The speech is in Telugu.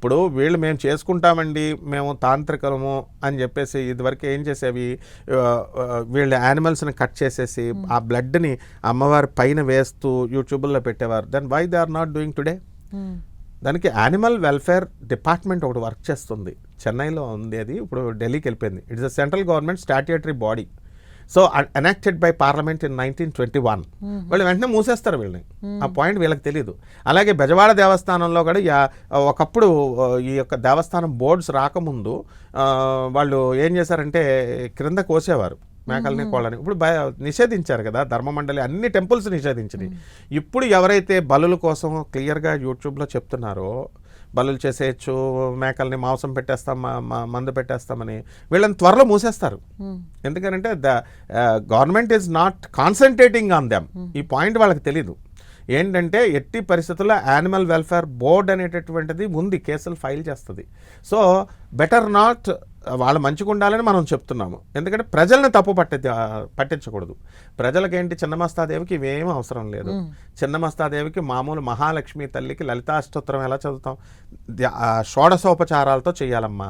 ఇప్పుడు వీళ్ళు మేము చేసుకుంటామండి, మేము తాంత్రికము అని చెప్పేసి ఇదివరకు ఏం చేసేవి, వీళ్ళు యానిమల్స్ని కట్ చేసేసి ఆ బ్లడ్ని అమ్మవారి పైన వేస్తూ యూట్యూబ్లో పెట్టేవారు. Then why they are not doing today? దానికి యానిమల్ వెల్ఫేర్ డిపార్ట్మెంట్ ఒకటి వర్క్ చేస్తుంది, చెన్నైలో ఉంది, అది ఇప్పుడు ఢిల్లీకి వెళ్ళిపోయింది. It's a central government statutory body. So enacted by parliament in 1921. వాళ్ళు వెంటనే మూసేస్తారు వీళ్ళని, ఆ పాయింట్ వీళ్ళకి తెలియదు. అలాగే బెజవాడ దేవస్థానంలో కూడా ఒకప్పుడు ఈ యొక్క దేవస్థానం బోర్డ్స్ రాకముందు వాళ్ళు ఏం చేశారంటే క్రింద కోసేవారు మేకల్ని కోళ్ళని. ఇప్పుడు నిషేధించారు కదా ధర్మమండలి, అన్ని టెంపుల్స్ నిషేధించినాయి. ఇప్పుడు ఎవరైతే బలుల కోసం క్లియర్గా యూట్యూబ్లో చెప్తున్నారో బలులు చేసేయచ్చు, మేకల్ని మాంసం పెట్టేస్తాం, మందు పెట్టేస్తామని, వీళ్ళని త్వరలో మూసేస్తారు. ఎందుకంటే government is not concentrating on them. ఈ పాయింట్ వాళ్ళకి తెలీదు. ఏంటంటే ఎట్టి పరిస్థితుల్లో యానిమల్ వెల్ఫేర్ బోర్డ్ అనేటటువంటిది ఉంది, కేసులు ఫైల్ చేస్తుంది. సో బెటర్ నాట్, వాళ్ళు మంచిగా ఉండాలని మనం చెప్తున్నాము. ఎందుకంటే ప్రజల్ని తప్పు పట్టించకూడదు. ప్రజలకేంటి, చిన్నమస్తాదేవికి ఇవేమీ అవసరం లేదు. చిన్నమస్తాదేవికి మామూలు మహాలక్ష్మి తల్లికి లలితాష్టోత్తరం ఎలా చదువుతాం, షోడశోపచారాలతో చేయాలమ్మా.